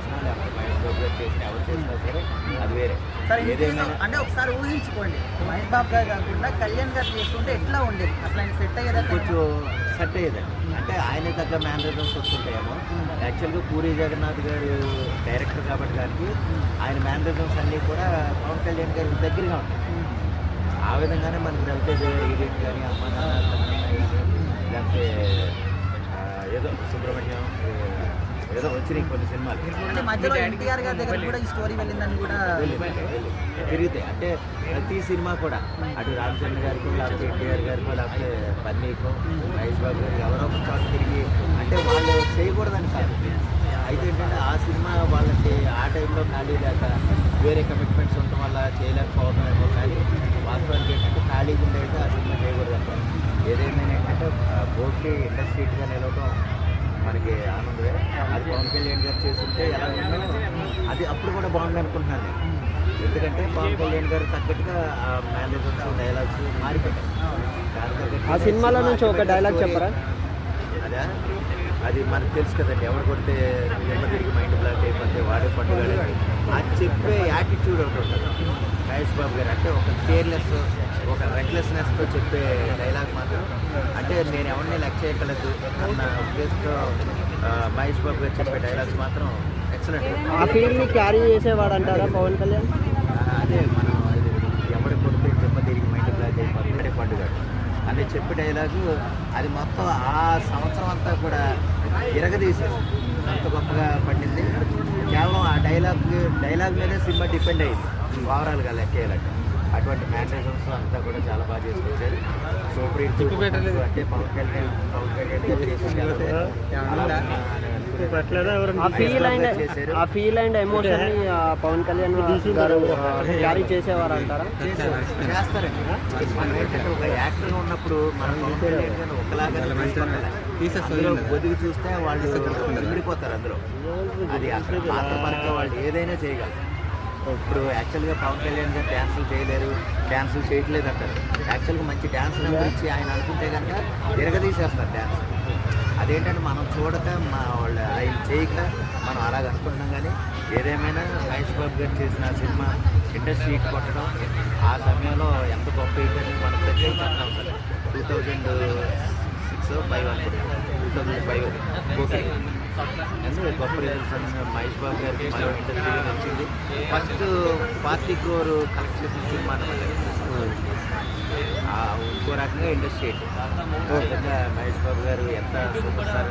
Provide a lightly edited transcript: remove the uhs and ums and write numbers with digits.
చేసినా లేకపోతే మహేష్ బాబు గారు చేసినా ఎవరు చేసినా సరే అది వేరే. సరే ఏదైనా అంటే ఒకసారి ఊహించుకోండి, మహేష్ బాబు గారు కాకుండా కళ్యాణ్ గారు చేస్తుంటే ఎట్లా ఉండేది, అసలు ఆయన సెట్ అయ్యేదా? కొంచెం సెట్ అయ్యేదండి. అంటే ఆయన తగ్గ మేనరిజమ్స్ వస్తుంటాయేమో. యాక్చువల్గా పూరి జగన్నాథ్ గారు డైరెక్టర్ కాబట్టి దానికి ఆయన మేనరిజమ్స్ అన్నీ కూడా పవన్ కళ్యాణ్ గారికి దగ్గరగా ఉంటాయి. ఆ విధంగానే మనకి రవితేజ ఎడిట్ కానీ అమ్మ నాన్న లేకపోతే ఏదో సుబ్రహ్మణ్యం ఏదో వచ్చినాయి కొన్ని సినిమాలు. అంటే మధ్యలో ఎన్టీఆర్ గారి దగ్గర కూడా ఈ స్టోరీ వెళ్ళిందని కూడా తిరిగితే అంటే ప్రతి సినిమా కూడా అటు రామచంద్ర గారికి లేకపోతే ఎన్టీఆర్ గారికి లేకపోతే బన్నీకో మహేష్ బాబు గారికి ఎవరో ఒక చోట తిరిగి అంటే వాళ్ళు చేయకూడదని కాదు. అయితే ఏంటంటే ఆ సినిమా వాళ్ళకి ఆ టైంలో ఖాళీ లేక వేరే కమిట్మెంట్స్ ఉండటం వల్ల చేయలేకపోవడం ఏమో. కానీ వాస్తవానికి ఏంటంటే ఖాళీగా ఉండేది ఆ సినిమా చేయకూడదు అంటారు. ఏదైనా ఏంటంటే బోర్డుకి ఇండస్ట్రీట్గా నిలవడం మనకి ఆనందమే. అది పవన్ కళ్యాణ్ గారు చేస్తుంటే ఎలా ఉందో అది అప్పుడు కూడా బాగుంది అనుకుంటున్నాను నేను. ఎందుకంటే పవన్ కళ్యాణ్ గారు తగ్గట్టుగా ఆ మేనేజర్స్ డైలాగ్స్ మారిపోయాయి. ఆ సినిమాలో నుంచి ఒక డైలాగ్ చెప్పరా? అదే అది మనకు తెలుసు కదండి, ఎవరు కొడితే జన్మ తిరిగి మైండ్ బ్లాక్ అయిపోతే వాడే పండుగ అది చెప్పే యాటిట్యూడ్ ఒకటి ఉంటుంది మహేష్ బాబు గారు. అంటే ఒక కేర్లెస్ ఒక రెక్లెస్నెస్తో చెప్పే డైలాగ్ మాత్రం అంటే నేను ఎవరిని లెక్క చేయగలదు అన్న ఉద్దేశంతో మహేష్ బాబు గారు చెప్పే డైలాగ్స్ మాత్రం ఎక్సలెంట్. ఆ ఫీల్ని క్యారీ చేసేవాడు అంటారా పవన్ కళ్యాణ్? అదే మనం ఎవరు కొడితే జన్మ తిరిగి మైండ్ బ్లాక్ అయిపోతే పండుగ అని చెప్పే డైలాగు అది మొత్తం ఆ సంవత్సరం అంతా కూడా ఇరగదీసేది. అంత గొప్పగా పండింది. కేవలం ఆ డైలాగ్ మీదే సినిమా డిపెండ్ అయ్యింది ఓవరాల్గా లెక్కేయాలంటే. అటువంటి మేనరిజమ్స్ అంతా కూడా చాలా బాగా చేసుకొచ్చారు. సూపర్ హిట్ అంటే పవన్ కళ్యాణ్ ఆ ఫీల్ అండ్ ఎమోషన్ ని పవన్ కళ్యాణ్ గారు క్యారీ చేసేవారు అంటారా? చేస్తారండి. మనం ఏంటంటే ఒక యాక్టర్ ఉన్నప్పుడు మనం పవన్ కళ్యాణ్ గారిని ఒకలాగా అందులో ఒదిగి చూస్తే వాళ్ళు విడిపోతారు అందులో. అది అసలు పాత్ర పరంగా వాళ్ళు ఏదైనా చేయగలరు. ఇప్పుడు యాక్చువల్గా పవన్ కళ్యాణ్ గారు డ్యాన్సులు చేయలేరు, డ్యాన్సులు చేయట్లేదు అంటారు. యాక్చువల్గా మంచి డ్యాన్స్ నెంబర్ ఇచ్చి ఆయన అనుకుంటే కనుక తిరగదీసేస్తారు డ్యాన్స్. అదేంటంటే మనం చూడక వాళ్ళు ఆయన చేయక మనం అలాగ అనుకుంటున్నాం. కానీ ఏదేమైనా మహేష్ బాబు గారు చేసిన సినిమా ఇండస్ట్రీ హిట్ కొట్టడం ఆ సమయంలో ఎంత గొప్ప హిట్ అని మనం ప్రత్యేకంగా చెప్తాం సార్. 2006-5 అనుకుంటున్నాం, 2005 ఓకే అంటే గొప్ప రిజల్ట్స్ అని మహేష్ బాబు గారికి మన ఇండస్ట్రీలో నచ్చింది. ఫస్ట్ 40 crore కలెక్ట్ చేసిన సినిమా అనమాట. ఇంకో రకంగా ఇండస్ట్రీ హిట్. మహేష్ బాబు గారు ఎంత సూపర్ స్టార్